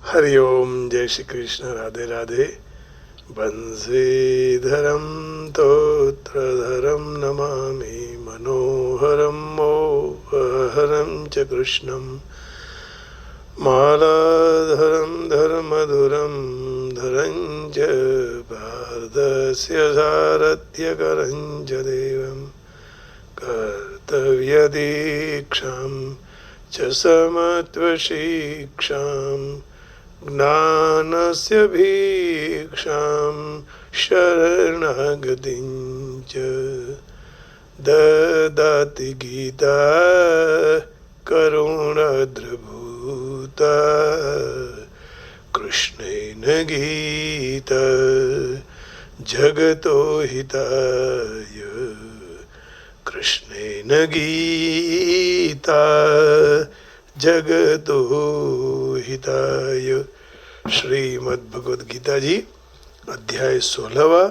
हरिओम, जय श्री कृष्ण, राधे राधे। बंशीधरम तोत्रधरम नमामि मनोहरम मोहहरम च कृष्णम मालाधरम धर्मधुरम धरं च पार्दस्य सारथ्यकरं च देवं कर्तव्यदीक्षां च समत्वशिक्षां ज्ञानस्य भीक्षां शरणागतिं च ददाति गीता करुणाद्रभूता कृष्णेन गीता जगतो हिताय कृष्णेन गीता जगतो हिताय। श्रीमद्भगवद गीता जी अध्याय 16वां,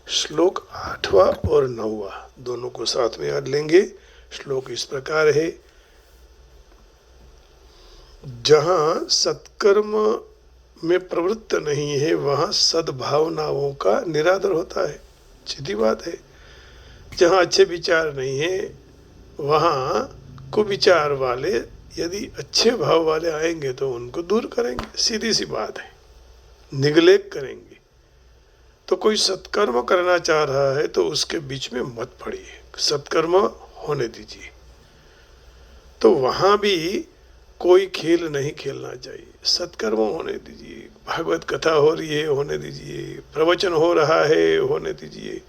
श्लोक 8वां और 9वां दोनों को साथ में याद लेंगे। श्लोक इस प्रकार है, जहाँ सत्कर्म में प्रवृत्त नहीं है वहाँ सद्भावनाओं का निरादर होता है। सीधी बात है। जहाँ अच्छे विचार नहीं है वहाँ कुविचार वाले यदि अच्छे भाव वाले आएंगे तो उनको दूर करेंगे। सीधी सी बात है, निगलेक्ट करेंगे। तो कोई सत्कर्म करना चाह रहा है तो उसके बीच में मत पड़िए, सत्कर्म होने दीजिए। तो वहाँ भी कोई खेल नहीं खेलना चाहिए, सत्कर्म होने दीजिए। भागवत कथा हो रही है, होने दीजिए। प्रवचन हो रहा है, होने दीजिए।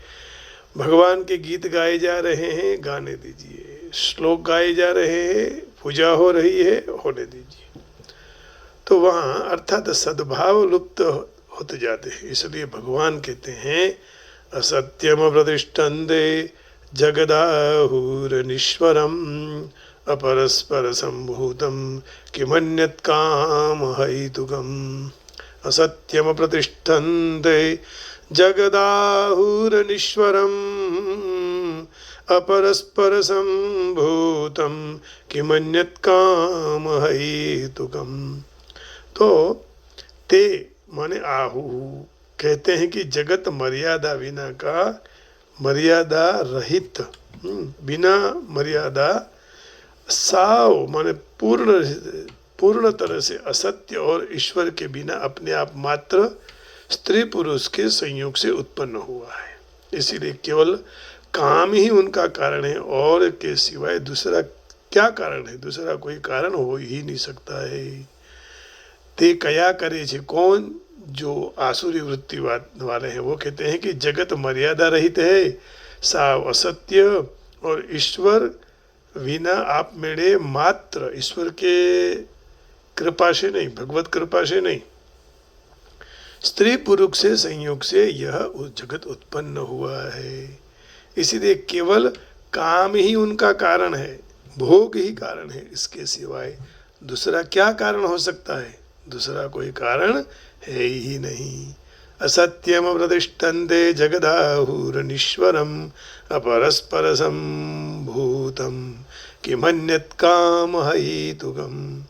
भगवान के गीत गाए जा रहे हैं, गाने दीजिए। श्लोक गाए जा रहे हैं, पूजा हो रही है, होने दीजिए। तो वहाँ अर्थात सद्भाव लुप्त होते जाते हैं। इसलिए भगवान कहते हैं, असत्यम प्रतिष्ठन्ते जगदाहुरनीश्वरम अपरस्पर संभूतम किमन्यत् कामहैतुकम्। असत्यम प्रतिष्ठन्ते जगदाहुरनीश्वरम अपरस्पर संभूतम किमन्यत् कामहैतुकम्। तो ते माने आहु कहते हैं कि जगत मर्यादा विना का, मर्यादा रहित, बिना मर्यादा, साव माने पूर्ण तरह से असत्य और ईश्वर के बिना अपने आप मात्र स्त्री पुरुष के संयोग से उत्पन्न हुआ है। इसीलिए केवल काम ही उनका कारण है, और के सिवाय दूसरा क्या कारण है? दूसरा कोई कारण हो ही नहीं सकता है। ते कया करे छे कौन? जो आसुरी वृत्ति वाले हैं वो कहते हैं कि जगत मर्यादा रहित है, साव असत्य और ईश्वर विना आप मेरे मात्र, ईश्वर के कृपा से नहीं, भगवत कृपा से नहीं, स्त्री पुरुष से संयोग से यह जगत उत्पन्न हुआ है। इसीलिए केवल काम ही उनका कारण है, भोग ही कारण है। इसके सिवाय दूसरा क्या कारण हो सकता है? दूसरा कोई कारण है ही नहीं। असत्यम प्रतिष्ठन्ते जगदाहुरनीश्वरम अपरस्पर संभूतम किमन्यत् कामहैतुकम्।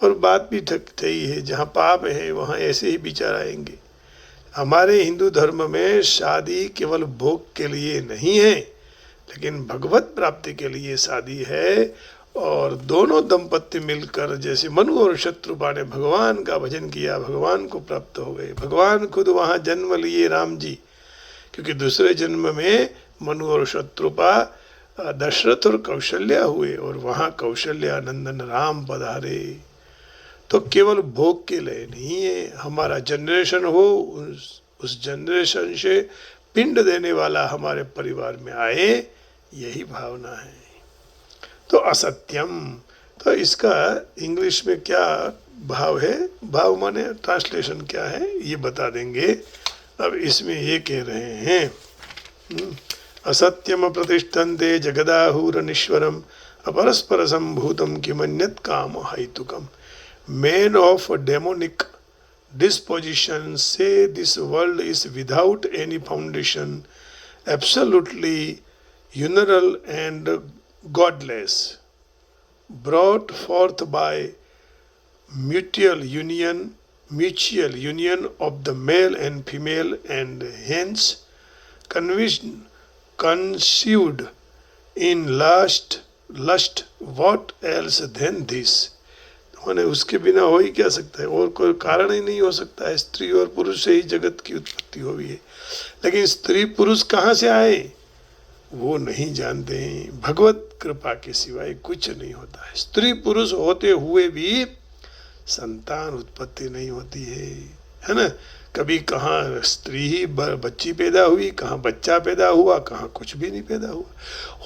और बात भी सही है, जहाँ पाप है वहाँ ऐसे ही विचार आएंगे। हमारे हिंदू धर्म में शादी केवल भोग के लिए नहीं है, लेकिन भगवत प्राप्ति के लिए शादी है। और दोनों दंपत्ति मिलकर, जैसे मनु और शत्रुपा ने भगवान का भजन किया, भगवान को प्राप्त हो गए। भगवान खुद वहाँ जन्म लिए, राम जी, क्योंकि दूसरे जन्म में मनु और शत्रुपा दशरथ और कौशल्या हुए, और वहाँ कौशल्या नंदन राम पधारे। तो केवल भोग के लिए नहीं है। हमारा जनरेशन हो, उस जनरेशन से पिंड देने वाला हमारे परिवार में आए, यही भावना है। तो असत्यम, तो इसका इंग्लिश में क्या भाव है? भाव माने ट्रांसलेशन क्या है ये बता देंगे। अब इसमें ये कह रहे हैं, असत्यम प्रतिष्ठन्ते जगदाहुरनीश्वरम अपरस्पर संभूतम किमन्यत् कामहैतुकम्। Men of demonic disposition say this world is without any foundation, absolutely unusual and godless, brought forth by mutual union mutual union of the male and female, and hence conceived in lust what else than this। माने उसके बिना हो ही क्या सकता है, और कोई कारण ही नहीं हो सकता है। स्त्री और पुरुष से ही जगत की उत्पत्ति हुई है, लेकिन स्त्री पुरुष कहाँ से आए वो नहीं जानते हैं। भगवत कृपा के सिवाय कुछ नहीं होता है। स्त्री पुरुष होते हुए भी संतान उत्पत्ति नहीं होती है ना। कभी कहाँ स्त्री ही बच्ची पैदा हुई, कहाँ बच्चा पैदा हुआ, कहाँ कुछ भी नहीं पैदा हुआ।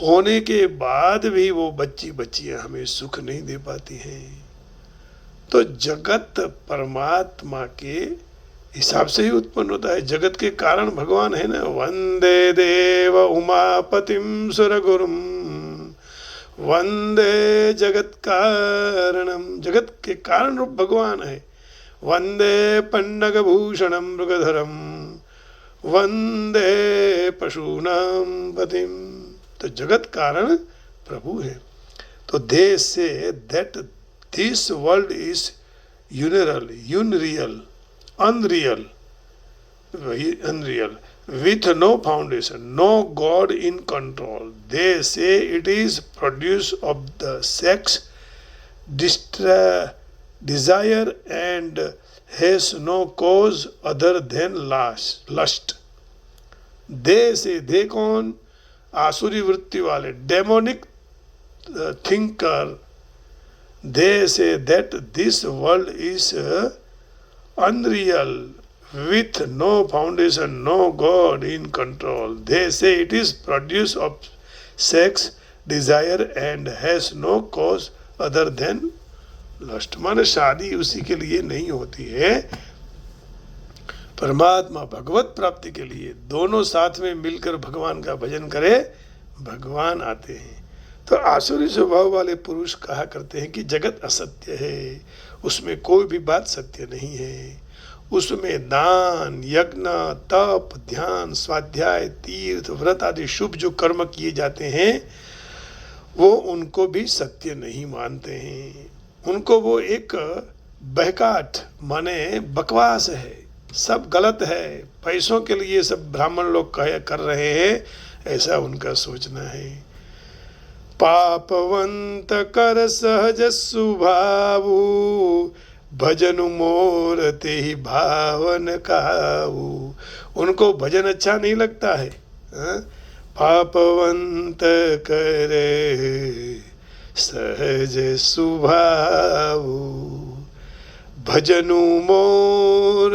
होने के बाद भी वो बच्चियां हमें सुख नहीं दे पाती हैं। तो जगत परमात्मा के हिसाब से ही उत्पन्न होता है। जगत के कारण भगवान है ना। वंदे देव उमापतिम सुरगुरुम वंदे जगत कारणम। जगत के कारण रूप भगवान है। वंदे पन्नग भूषणम मृगधरम वंदे पशूनाम पतिम। तो जगत कारण प्रभु है। तो they say that this world is unreal, unreal, with no foundation, no God in control. They say it is produce of the sex desire and has no cause other than lust. They say, they कौन? आसुरी वृत्ति वाले, demonic thinker. They say that this world is unreal, with no foundation, no God in control. They say it is produce of sex desire and has no cause other than lust. माने शादी उसी के लिए नहीं होती है, परमात्मा भगवत प्राप्ति के लिए दोनों साथ में मिलकर भगवान का भजन करे, भगवान आते हैं। तो आसुरी स्वभाव वाले पुरुष कहा करते हैं कि जगत असत्य है, उसमें कोई भी बात सत्य नहीं है। उसमें दान, यज्ञ, तप, ध्यान, स्वाध्याय, तीर्थ, व्रत आदि शुभ जो कर्म किए जाते हैं वो उनको भी सत्य नहीं मानते हैं। उनको वो एक बहकाट माने बकवास है, सब गलत है, पैसों के लिए सब ब्राह्मण लोग कर रहे हैं, ऐसा उनका सोचना है। पापवंत कर सहज सुभावु भजनु मोर ते ही भावन काऊ। उनको भजन अच्छा नहीं लगता है। पापवंत करे सहज सुभावु भजनु मोर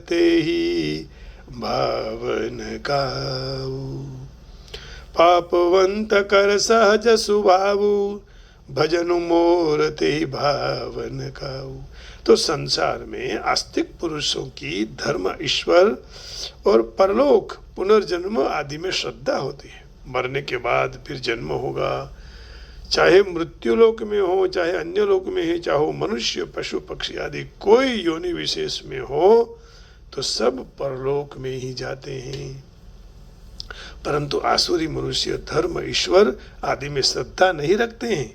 ते ही भावन काऊ। पापवंत कर सहज सुभावु भजनु मोर ते ही भावन काऊ। तो संसार में आस्तिक पुरुषों की धर्म, ईश्वर और परलोक, पुनर्जन्म आदि में श्रद्धा होती है। मरने के बाद फिर जन्म होगा, चाहे मृत्यु लोक में हो, चाहे अन्य लोक में है, चाहे मनुष्य, पशु, पक्षी आदि कोई योनि विशेष में हो, तो सब परलोक में ही जाते हैं। परंतु आसुरी मनुष्य धर्म, ईश्वर आदि में श्रद्धा नहीं रखते हैं।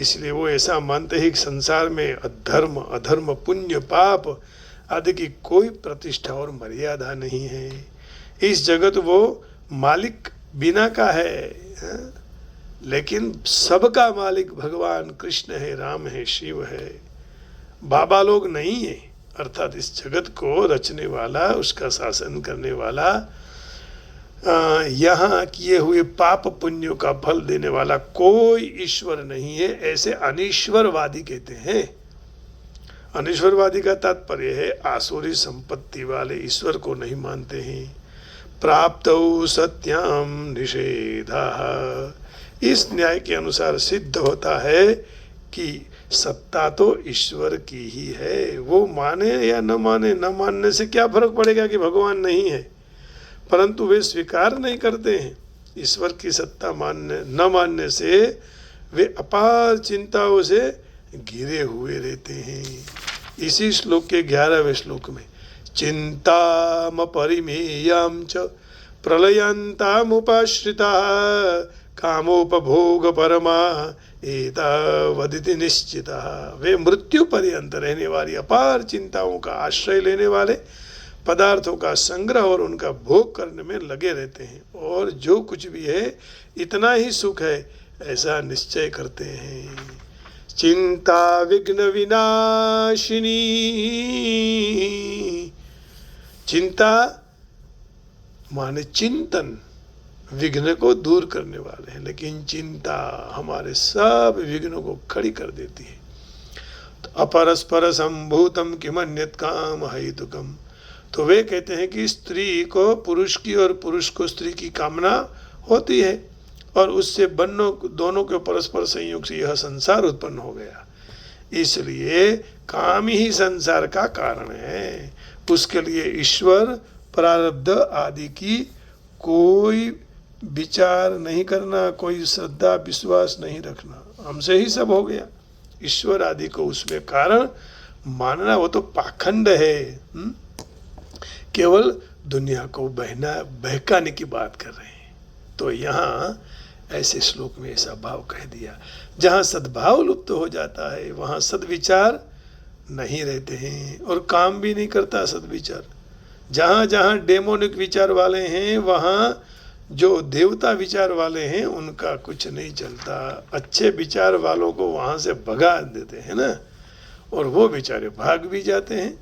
इसलिए वो ऐसा मानते हैं कि संसार में अधर्म, अधर्म, पुण्य, पाप आदि की कोई प्रतिष्ठा और मर्यादा नहीं है। इस जगत वो मालिक बिना का है, लेकिन सबका मालिक भगवान कृष्ण है, राम है, शिव है, बाबा लोग नहीं है। अर्थात इस जगत को रचने वाला, उसका शासन करने वाला, यहाँ किए हुए पाप पुण्यों का फल देने वाला कोई ईश्वर नहीं है, ऐसे अनीश्वरवादी कहते हैं। अनीश्वरवादी का तात्पर्य है आसुरी संपत्ति वाले ईश्वर को नहीं मानते हैं। प्राप्तौ सत्याम निषेधा। इस न्याय के अनुसार सिद्ध होता है कि सत्ता तो ईश्वर की ही है। वो माने या न माने, न मानने से क्या फर्क पड़ेगा कि भगवान नहीं है, परंतु वे स्वीकार नहीं करते हैं। ईश्वर की सत्ता मानने न मानने से वे अपार चिंताओं से घिरे हुए रहते हैं। इसी श्लोक के 11वें श्लोक में चिंताम परिमेयं च प्रलयन्तामुपाश्रिता कामोपभोग परमा एतावदिति निश्चितः। वे मृत्यु पर्यंत रहने वाली अपार चिंताओं का आश्रय लेने वाले, पदार्थों का संग्रह और उनका भोग करने में लगे रहते हैं, और जो कुछ भी है इतना ही सुख है ऐसा निश्चय करते हैं। चिंता विघ्न विनाशिनी, चिंता माने चिंतन, विघ्न को दूर करने वाले हैं, लेकिन चिंता हमारे सब विघ्नों को खड़ी कर देती है। तो अपरस्पर संभूतम किमन्यत् काम हेतुकम, तो वे कहते हैं कि स्त्री को पुरुष की और पुरुष को स्त्री की कामना होती है, और उससे दोनों के परस्पर संयोग से यह संसार उत्पन्न हो गया। इसलिए काम ही संसार का कारण है। उसके लिए ईश्वर, प्रारब्ध आदि की कोई विचार नहीं करना, कोई श्रद्धा विश्वास नहीं रखना, हमसे ही सब हो गया। ईश्वर आदि को उसमें कारण मानना वो तो पाखंड है। केवल दुनिया को बहकाने की बात कर रहे हैं। तो यहाँ ऐसे श्लोक में ऐसा भाव कह दिया, जहाँ सद्भाव लुप्त हो जाता है वहाँ सद्विचार नहीं रहते हैं, और काम भी नहीं करता सद्विचार। जहाँ जहाँ डेमोनिक विचार वाले हैं वहाँ जो देवता विचार वाले हैं उनका कुछ नहीं चलता। अच्छे विचार वालों को वहाँ से भगा देते हैं ना, और वो बेचारे भाग भी जाते हैं,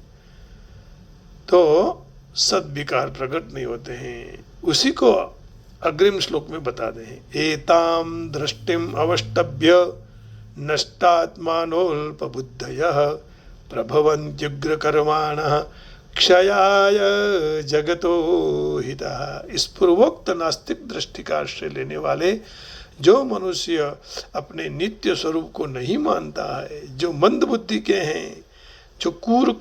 तो सद्विकार प्रकट नहीं होते हैं। उसी को अग्रिम श्लोक में बता दें, एताम दृष्टिम अवष्टभ्य नष्टात्मानोल्पबुद्धयः प्रभवन्त्युग्र कर्माणः क्षयाय जगतो हितः। इस पूर्वोक्त नास्तिक दृष्टि का आश्रय लेने वाले जो मनुष्य अपने नित्य स्वरूप को नहीं मानता है, जो मंद बुद्धि के हैं, जो क्रूर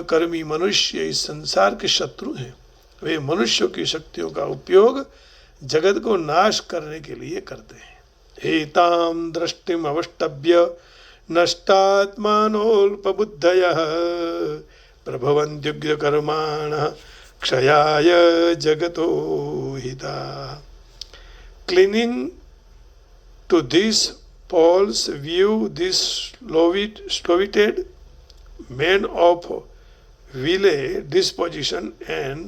कर्मी मनुष्य इस संसार के शत्रु हैं, वे मनुष्यों की शक्तियों का उपयोग जगत को नाश करने के लिए करते हैं। एताम दृष्टिम अवष्टभ्य नष्टात्मानोल्पबुद्धयः प्रभवन्त्युग्र कर्माणः क्षयाय जगतो हितः। Clinging to this Paul's view, this slow-witted men of vile disposition and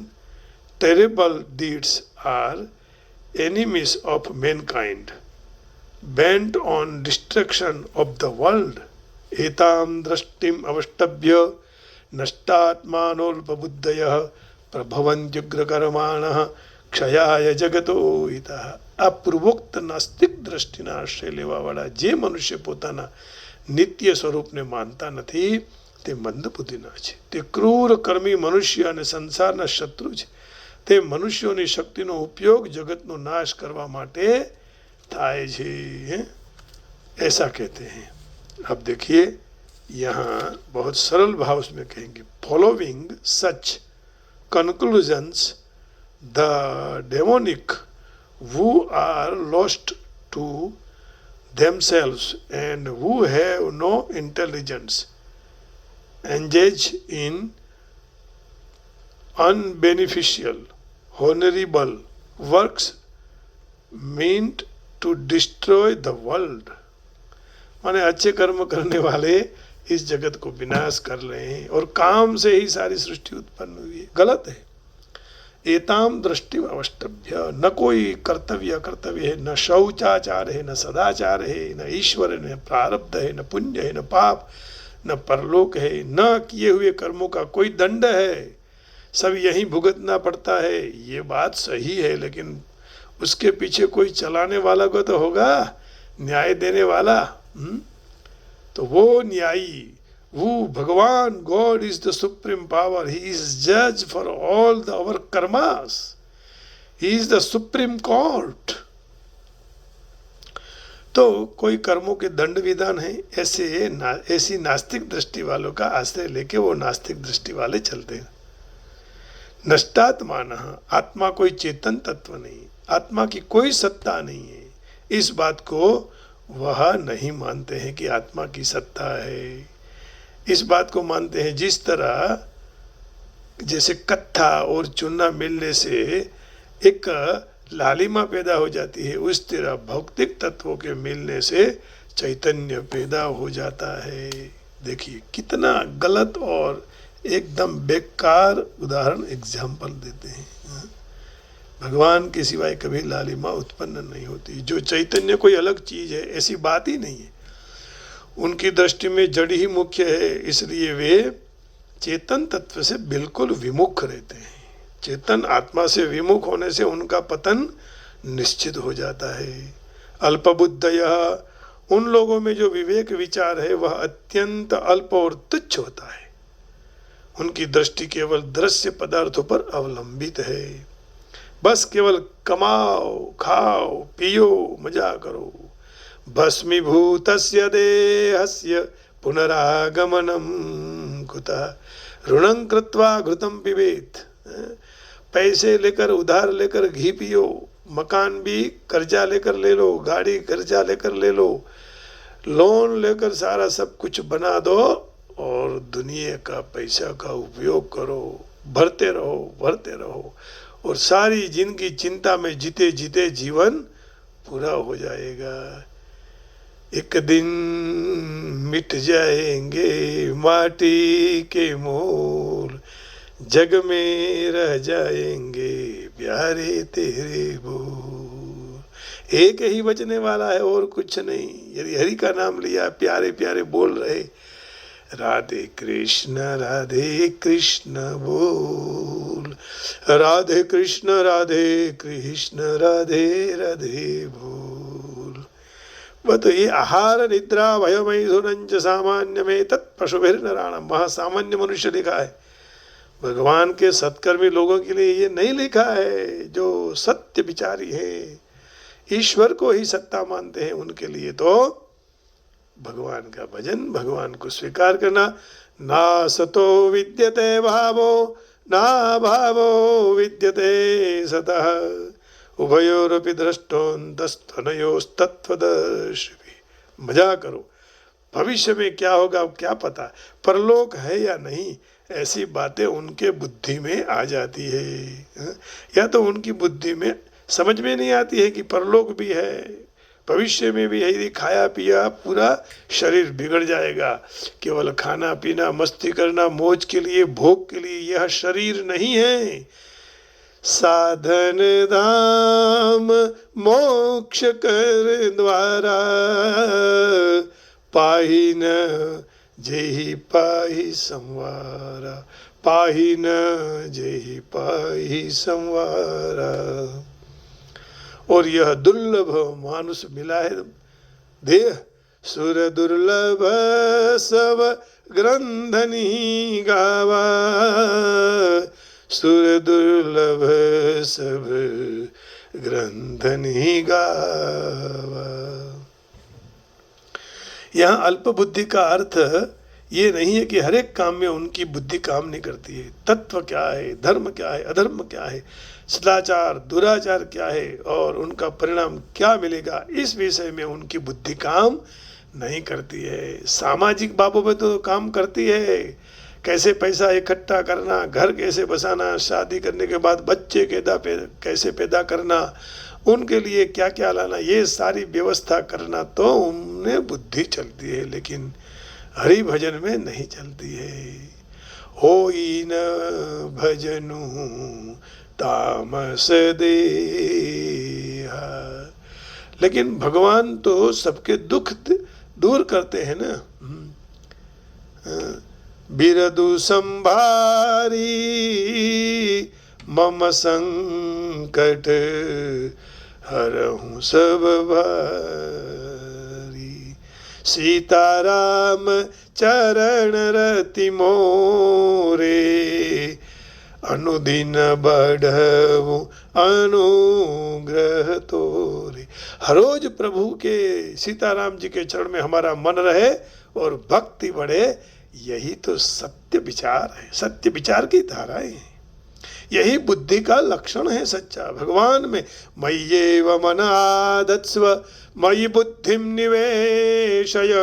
terrible deeds are enemies of mankind, bent on destruction of the world. एताम दृष्टिम अवष्टभ्य नष्टात्मानोल्पबुद्धयः प्रभवन्त्युग्र कर्माणः क्षयाय जगतो हितः। આ પૂર્વોક્ત નાસ્તિક દ્રષ્ટિના આશ્રય લેવાવાળા જે મનુષ્ય પોતાના નિત્ય સ્વરૂપને માનતા નથી તે મંદબુદ્ધિના છે, તે ક્રૂર કર્મી મનુષ્ય અને સંસારના શત્રુ છે। તે મનુષ્યોની શક્તિનો ઉપયોગ જગતનો નાશ કરવા માટે થાય છે, ऐसा कहते हैं। अब देखिए यहाँ बहुत सरल भाव उसमें कहेंगे, following such conclusions the demonic who are lost to themselves and who have no intelligence engage in unbeneficial honorable works meant to destroy the world। माने अच्छे कर्म करने वाले इस जगत को विनाश कर रहे हैं और काम से ही सारी सृष्टि उत्पन्न हुई है, गलत है। एताम दृष्टि अवष्टभ्य, न कोई कर्तव्य है, न शौचाचार है, न सदाचार है, न ईश्वर है, न प्रारब्ध है, न पुण्य है, न पाप, न परलोक है, न किए हुए कर्मों का कोई दंड है, सब यहीं भुगतना पड़ता है। ये बात सही है, लेकिन उसके पीछे कोई चलाने वाला को तो होगा, न्याय देने वाला। तो वो न्यायी, वो भगवान, God is the supreme power. He is judge for all our karmas. He is the supreme court. तो कोई कर्मों के दंड विधान है, ऐसी नास्तिक दृष्टि वालों का आश्रय लेके वो नास्तिक दृष्टि वाले चलते हैं। नष्टात्मान, आत्मा कोई चेतन तत्व नहीं, आत्मा की कोई सत्ता नहीं है। इस बात को वह नहीं मानते हैं कि आत्मा की सत्ता है। इस बात को मानते हैं जिस तरह जैसे कत्था और चूना मिलने से एक लालिमा पैदा हो जाती है, उस तरह भौतिक तत्वों के मिलने से चैतन्य पैदा हो जाता है। देखिए कितना गलत और एकदम बेकार उदाहरण एग्जाम्पल देते हैं। भगवान के सिवाय कभी लालिमा उत्पन्न नहीं होती। जो चैतन्य कोई अलग चीज है ऐसी बात ही नहीं है। उनकी दृष्टि में जड़ ही मुख्य है, इसलिए वे चेतन तत्व से बिल्कुल विमुख रहते हैं। चेतन आत्मा से विमुख होने से उनका पतन निश्चित हो जाता है। अल्पबुद्धयः, उन लोगों में जो विवेक विचार है वह अत्यंत अल्प और तुच्छ होता है। उनकी दृष्टि केवल दृश्य पदार्थों पर अवलंबित है। बस केवल कमाओ, खाओ, पियो, मजा करो। भस्मीभूतस्य देहस्य पुनरागमनम कुतः ऋणं कृत्वा घृतं पिबेत। पैसे लेकर उधार लेकर घी पियो, मकान भी कर्जा लेकर ले लो, गाड़ी कर्जा लेकर ले लो, लोन लेकर सारा सब कुछ बना दो और दुनिया का पैसा का उपयोग करो, भरते रहो और सारी जिंदगी चिंता में जीते जीते जीवन पूरा हो जाएगा। एक दिन मिट जाएंगे माटी के मोल, जग में रह जाएंगे प्यारे तेरे बोल। एक ही बचने वाला है और कुछ नहीं। यदि हरि का नाम लिया, प्यारे प्यारे बोल रहे, राधे कृष्ण बोल, राधे कृष्ण राधे राधे बोल। वह तो ये आहार निद्रा भयमैथुनञ्च सामान्य में तत्पशुभिर्नराणाम्, वहाँ सामान्य मनुष्य लिखा है। भगवान के सत्कर्मी लोगों के लिए ये नहीं लिखा है। जो सत्य विचारी है, ईश्वर को ही सत्ता मानते हैं, उनके लिए तो भगवान का भजन, भगवान को स्वीकार करना। ना सतो विद्यते भावो ना भावो विद्यते सतः, उभयोरपि दृष्टोऽन्तस्तनयोस्तत्त्वदर्शिभिः। मजा करो। भविष्य में क्या होगा क्या पता, परलोक है या नहीं, ऐसी बातें उनके बुद्धि में आ जाती है। या तो उनकी बुद्धि में समझ में नहीं आती है कि परलोक भी है, भविष्य में भी है। यदि खाया पिया पूरा शरीर बिगड़ जाएगा। केवल खाना पीना मस्ती करना मौज के लिए, भोग के लिए यह शरीर नहीं है। साधन धाम मोक्ष कर द्वारा, पाहि न जेहि पाहि संवारा, पाहि न जेहि पाहि संवारा। और यह दुर्लभ मानुष मिला है देह, सुर दुर्लभ सब ग्रंथनी गावा, सुर दुर्लभ सब ग्रंथनी गावा। यहाँ अल्प बुद्धि का अर्थ ये नहीं है कि हर एक काम में उनकी बुद्धि काम नहीं करती है। तत्व क्या है, धर्म क्या है, अधर्म क्या है, सदाचार दुराचार क्या है और उनका परिणाम क्या मिलेगा, इस विषय में उनकी बुद्धि काम नहीं करती है। सामाजिक बातों में तो काम करती है। कैसे पैसा इकट्ठा करना, घर कैसे बसाना, शादी करने के बाद बच्चे कैसे पैदा करना, उनके लिए क्या क्या लाना, ये सारी व्यवस्था करना तो उनमें बुद्धि चलती है, लेकिन हरि भजन में नहीं चलती है। होई न भजनु तामस देहा। लेकिन भगवान तो सबके दुख दूर करते हैं ना। बिरदु संभारी मम संकट, हरहूँ सब भारी। सीताराम चरण रति मोरे, अनुदिन बढ़ऊ अनुग्रह तोरे। हर रोज प्रभु के, सीताराम जी के चरण में हमारा मन रहे और भक्ति बढ़े, यही तो सत्य विचार है, सत्य विचार की धाराएं हैं। यही बुद्धि का लक्षण है सच्चा। भगवान में मय्येव मन आधत्स्व मयि बुद्धिं निवेशय,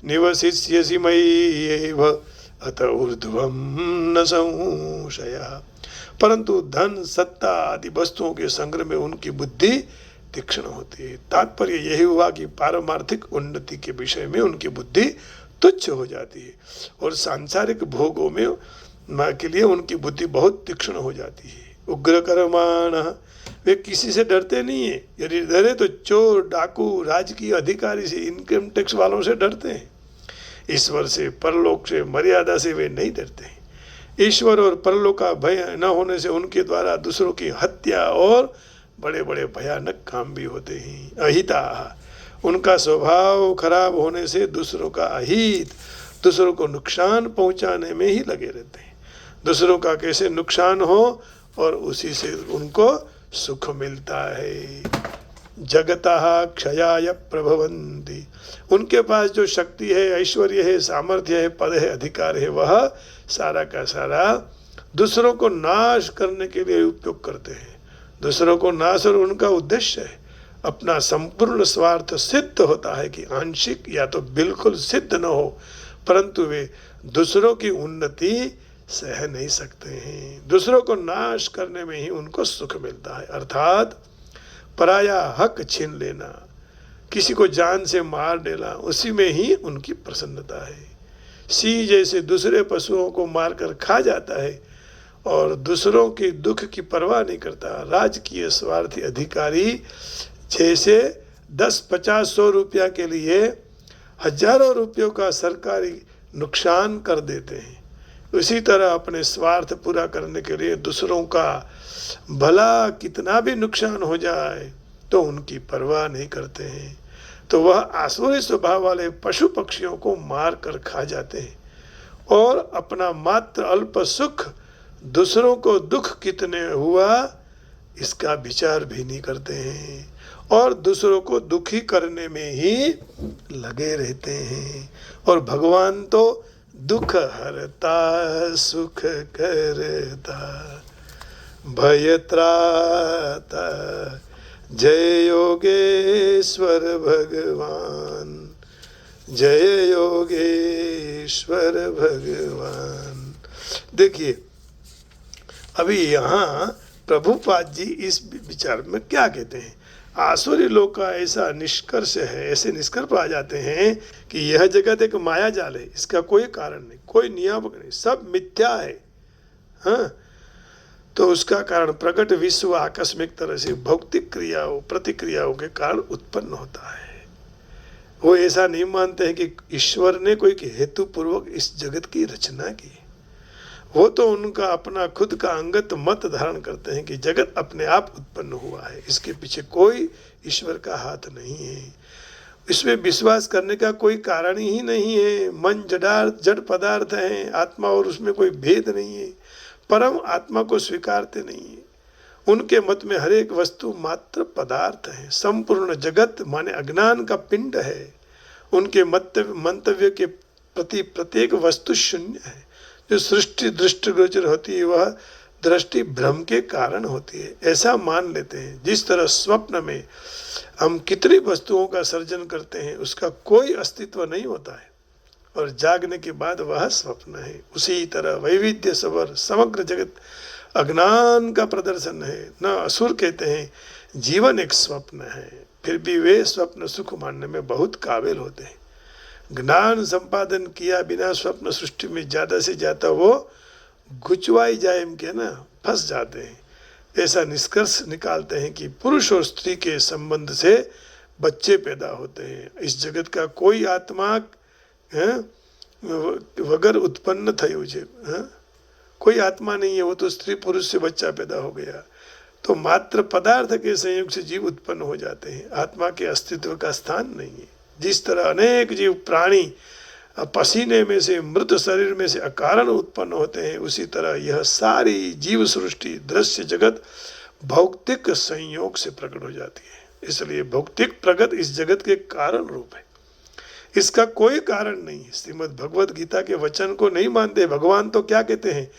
निवसिष्यसि मय्येव अत ऊर्ध्वं न संशयः। परंतु धन सत्ता आदि वस्तुओं के संग्रह में उनकी बुद्धि तीक्ष्ण होती है। तात्पर्य यही हुआ कि पारमार्थिक उन्नति के विषय में उनकी बुद्धि तुच्छ हो जाती है और सांसारिक भोगों में के लिए उनकी बुद्धि बहुत तीक्ष्ण हो जाती है। उग्र कर्माण, वे किसी से डरते नहीं है। यदि डरे तो चोर, डाकू, राजकीय अधिकारी से, इनकम टैक्स वालों से डरते हैं। ईश्वर से, परलोक से, मर्यादा से वे नहीं डरते हैं। ईश्वर और परलोक का भय न होने से उनके द्वारा दूसरों की हत्या और बड़े बड़े भयानक काम भी होते हैं। अहिता, उनका स्वभाव खराब होने से दूसरों का अहित, दूसरों को नुकसान पहुंचाने में ही लगे रहते हैं। दूसरों का कैसे नुकसान हो और उसी से उनको सुख मिलता है। जगतः क्षयाय प्रभवन्ति, उनके पास जो शक्ति है, ऐश्वर्य है, सामर्थ्य है, पद है, अधिकार है, वह सारा का सारा दूसरों को नाश करने के लिए उपयोग करते हैं। दूसरों को नाश और उनका उद्देश्य है। अपना संपूर्ण स्वार्थ सिद्ध होता है कि आंशिक या तो बिल्कुल सिद्ध न हो, परंतु वे दूसरों की उन्नति सह नहीं सकते हैं। दूसरों को नाश करने में ही उनको सुख मिलता है, अर्थात पराया हक छीन लेना, किसी को जान से मार देना, उसी में ही उनकी प्रसन्नता है। सिंह जैसे दूसरे पशुओं को मारकर खा जाता है और दूसरों के दुख की परवाह नहीं करता। राजकीय स्वार्थी अधिकारी जैसे 10-50-100 रुपया के लिए हजारों रुपयों का सरकारी नुकसान कर देते हैं, उसी तरह अपने स्वार्थ पूरा करने के लिए दूसरों का भला कितना भी नुकसान हो जाए तो उनकी परवाह नहीं करते हैं। तो वह आसुरी स्वभाव वाले पशु पक्षियों को मार कर खा जाते हैं और अपना मात्र अल्प सुख, दूसरों को दुख कितने हुआ इसका विचार भी नहीं करते हैं और दूसरों को दुखी करने में ही लगे रहते हैं। और भगवान तो दुख हरता सुख करता, भय त्राता, जय योगेश्वर भगवान, जय योगेश्वर भगवान। देखिए अभी यहाँ प्रभुपाद जी इस विचार में क्या कहते हैं। आसुरी लोक का ऐसा निष्कर्ष है, ऐसे निष्कर्ष पर आ जाते हैं कि यह जगत एक माया जाल है, इसका कोई कारण नहीं, कोई नियामक नहीं, सब मिथ्या है। हाँ, तो उसका कारण प्रकट विश्व आकस्मिक तरह से भौतिक क्रियाओं प्रतिक्रियाओं के कारण उत्पन्न होता है। वो ऐसा नहीं मानते हैं कि ईश्वर ने कोई हेतु पूर्वक इस जगत की रचना की। वो तो उनका अपना खुद का अंगत मत धारण करते हैं कि जगत अपने आप उत्पन्न हुआ है, इसके पीछे कोई ईश्वर का हाथ नहीं है। इसमें विश्वास करने का कोई कारण ही नहीं है। मन जड़ पदार्थ है, आत्मा और उसमें कोई भेद नहीं है। परम आत्मा को स्वीकारते नहीं है। उनके मत में हर एक वस्तु मात्र पदार्थ है। संपूर्ण जगत माने अज्ञान का पिंड है। उनके मंतव्य के प्रति प्रत्येक वस्तु शून्य है। जो सृष्टि दृष्टिगोचर होती है वह दृष्टि भ्रम के कारण होती है, ऐसा मान लेते हैं। जिस तरह स्वप्न में हम कितनी वस्तुओं का सर्जन करते हैं उसका कोई अस्तित्व नहीं होता है और जागने के बाद वह स्वप्न है, उसी तरह वैविध्य सबर समग्र जगत अज्ञान का प्रदर्शन है। न असुर कहते हैं जीवन एक स्वप्न है, फिर भी वे स्वप्न सुख मानने में बहुत काबिल होते हैं। ज्ञान संपादन किया बिना स्वप्न सृष्टि में ज़्यादा से ज़्यादा वो गुचवाई जाए के ना फंस जाते हैं। ऐसा निष्कर्ष निकालते हैं कि पुरुष और स्त्री के संबंध से बच्चे पैदा होते हैं। इस जगत का कोई आत्मा वगर उत्पन्न थयो छे, कोई आत्मा नहीं है, वो तो स्त्री पुरुष से बच्चा पैदा हो गया। तो मात्र पदार्थ के संयोग से जीव उत्पन्न हो जाते हैं, आत्मा के अस्तित्व का स्थान नहीं है। जिस तरह अनेक जीव प्राणी पसीने में से मृत शरीर में से अकारण उत्पन्न होते हैं, उसी तरह यह सारी जीव सृष्टि दृश्य जगत भौतिक संयोग से प्रकट हो जाती है। इसलिए भौतिक प्रगत इस जगत के कारण रूप है, इसका कोई कारण नहीं है। श्रीमद् भगवद गीता के वचन को नहीं मानते। भगवान तो क्या कहते हैं,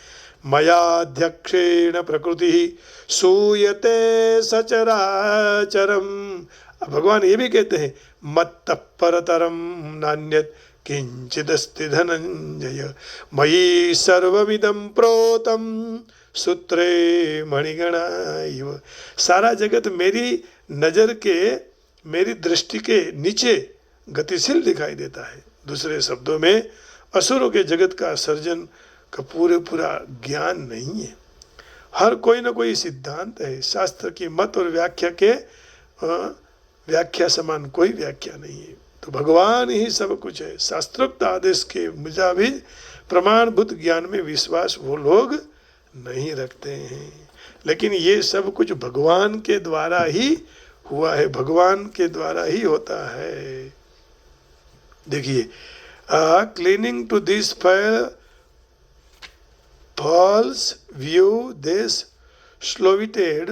मयाध्यक्षेण प्रकृति सूयते सचराचरम। भगवान ये भी कहते हैं मत्तः परतरम नान्यत् किंचिदस्ति धनंजय मयि सर्वमिदं प्रोतम सूत्रे मणिगणा इव। सारा जगत मेरी नजर के मेरी दृष्टि के नीचे गतिशील दिखाई देता है। दूसरे शब्दों में असुरों के जगत का सर्जन का पूरा ज्ञान नहीं है। हर कोई ना कोई सिद्धांत है। शास्त्र की मत और व्याख्या के व्याख्या समान कोई व्याख्या नहीं है। तो भगवान ही सब कुछ है। शास्त्रोक्त आदेश के मुताबिक प्रमाणभूत ज्ञान में विश्वास वो लोग नहीं रखते हैं, लेकिन ये सब कुछ भगवान के द्वारा ही हुआ है, भगवान के द्वारा ही होता है। देखिए, cleaning to this false view, this slow-witted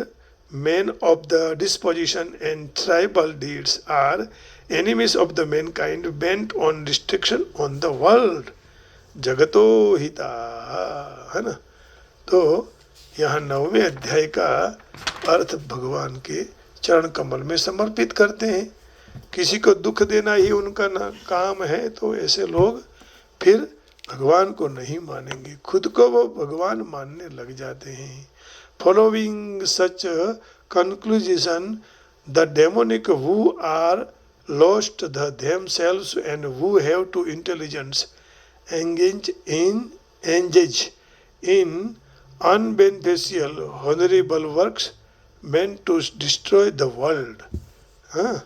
men of the disposition and tribal deeds are enemies of the mankind bent on restriction on the world. जगतो हिता, है ना। तो यहाँ 9वें अध्याय का अर्थ भगवान के चरण कमल में समर्पित करते हैं। किसी को दुख देना ही उनका ना काम है, तो ऐसे लोग फिर भगवान को नहीं मानेंगे, खुद को वो भगवान मानने लग जाते हैं। Following such conclusion the demonic who are lost the themselves and who have to intelligence engage in unbeneficial honorable works meant to destroy the world। हाँ,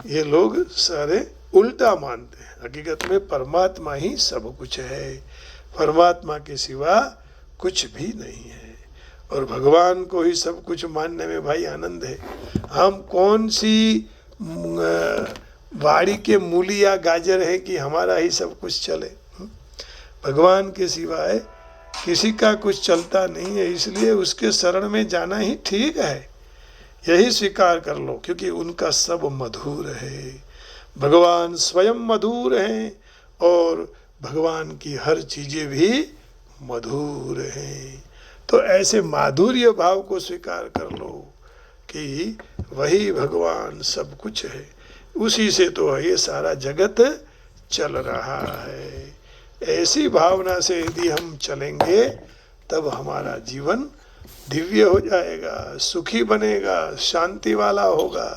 ये लोग सारे उल्टा मानते हैं। हकीकत में परमात्मा ही सब कुछ है, परमात्मा के सिवा कुछ भी नहीं है, और भगवान को ही सब कुछ मानने में भाई आनंद है। हम कौन सी बाड़ी के मूली या गाजर है कि हमारा ही सब कुछ चले। भगवान के सिवाय किसी का कुछ चलता नहीं है, इसलिए उसके शरण में जाना ही ठीक है। यही स्वीकार कर लो, क्योंकि उनका सब मधुर है। भगवान स्वयं मधुर हैं और भगवान की हर चीज़ें भी मधुर हैं। तो ऐसे माधुर्य भाव को स्वीकार कर लो कि वही भगवान सब कुछ है, उसी से तो ये सारा जगत चल रहा है। ऐसी भावना से यदि हम चलेंगे तब हमारा जीवन दिव्य हो जाएगा, सुखी बनेगा, शांति वाला होगा।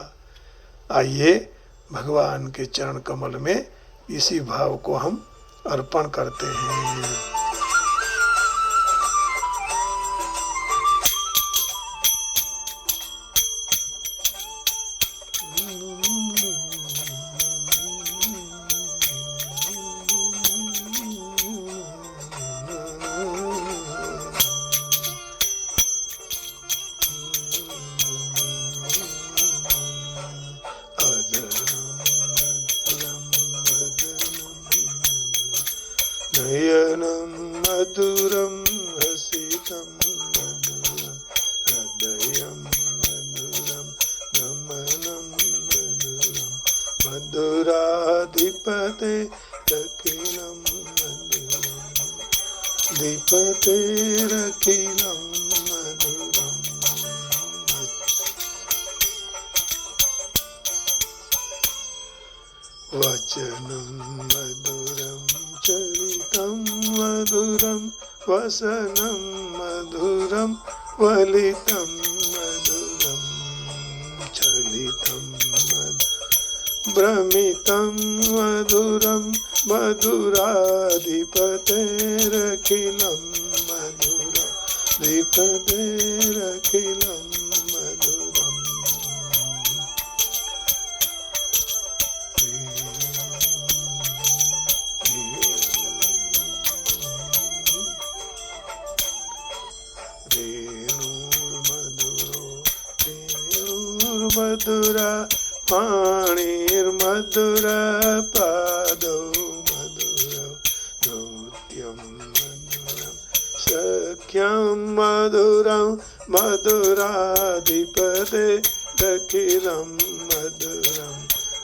आइए भगवान के चरण कमल में इसी भाव को हम अर्पण करते हैं। नयनं मधुरं हसितं मधुरं हृदयं मधुरं नमनं मधुरं मधुराधिपते रखिलं मधुरं धीपतेरखिलं मधुरं वचनं मधुरं चरितं मधुरं वसनं मधुरं वलितं मधुरं चलितं भ्रमितं मधुरं मधुराधिपतेरखिलं मधुरं धीपतेरखिलं मधुरम्। मधुरा पाणिर्मधुरा पादौ मधुरौ नृत्यं मधुरं सख्यं मधुरं मधुराधिपतेरखिलं मधुरं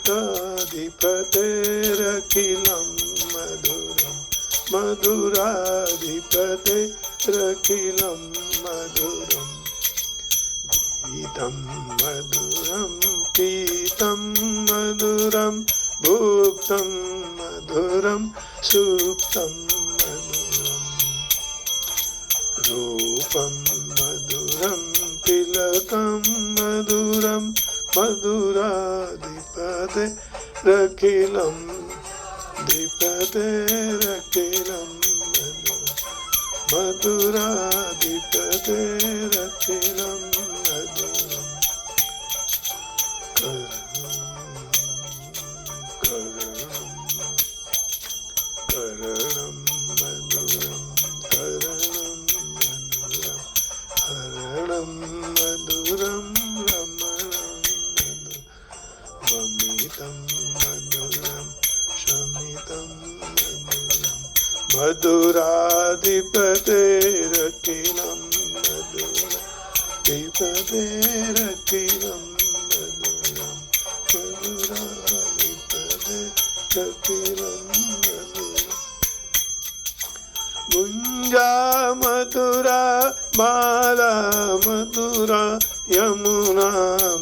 राधिपतेरखिलं मधुरं मधुराधिपतेरखिलं मधुरम्। गीतं मधुरं पीतं मधुरं भुक्तं मधुरं सुप्तं मधुरं रूपं मधुरं तिलकं मधुरं मधुराधिपते रखिलं धीपते रखिलं मधुराधिपते रखिलं मधुरं करणं मधुरं करणं मधुरं हरणं मधुरं रमणं ममितं मधुरं शमितं मधुरं मधुराधिपतेरखिलं मधुराधिपतेरखिलं मधुरं मधुराधिपतेरखिलं मधुरं गुंजा मधुरा माला मधुरा यमुना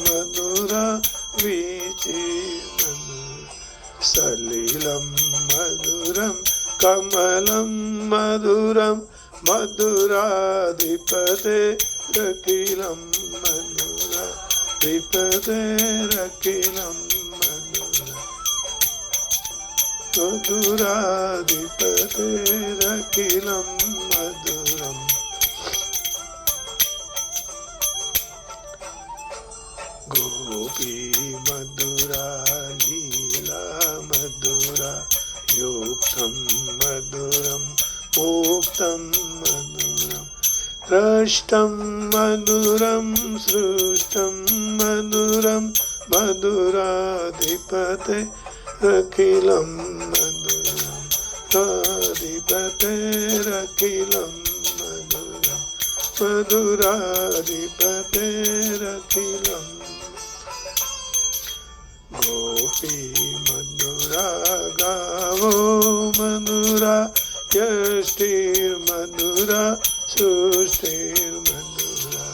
मधुरा वीची सलिलं मधुरं कमलं मधुरं मधुराधिपते रखिलं मधुराधिपते रखिलं मधुराधिपते रखिलं मधुरम् गोपी मधुरा लीला मधुरा युक्तं मधुरं मुक्तं मधुरं दृष्टं मधुरं सृष्टं मधुरं मधुराधिपते रखिलं मधुरं अधिपते रखिलं मधुरं मधुराधिपते रखिलं गोपी मधुरा गावो मधुरा यष्टिर्मधुरा सृष्टिर्मधुरा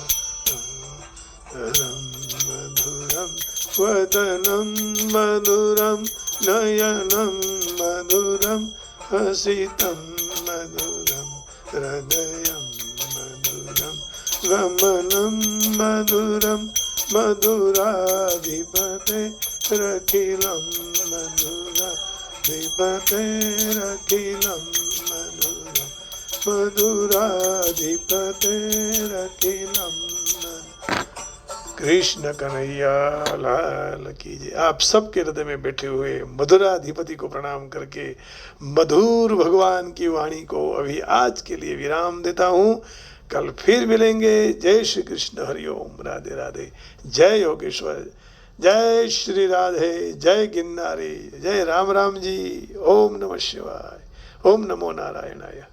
मधुरं वदनं मधुरं नयनं मधुरं हसितं मधुरं हृदयं मधुरं गमनं मधुरं मधुराधिपते रखिलं मधुराधिपते रखिलं मधुरं मधुराधिपते रखिलं कृष्ण कन्हैया लाल की जय। आप सबके हृदय में बैठे हुए मधुराधिपति को प्रणाम करके मधुर भगवान की वाणी को अभी आज के लिए विराम देता हूँ। कल फिर मिलेंगे। जय श्री कृष्ण, हरिओम, राधे राधे, जय योगेश्वर, जय श्री राधे, जय गिन्नारी, जय राम राम जी। ओम नमः शिवाय, ओम नमो नारायणाय।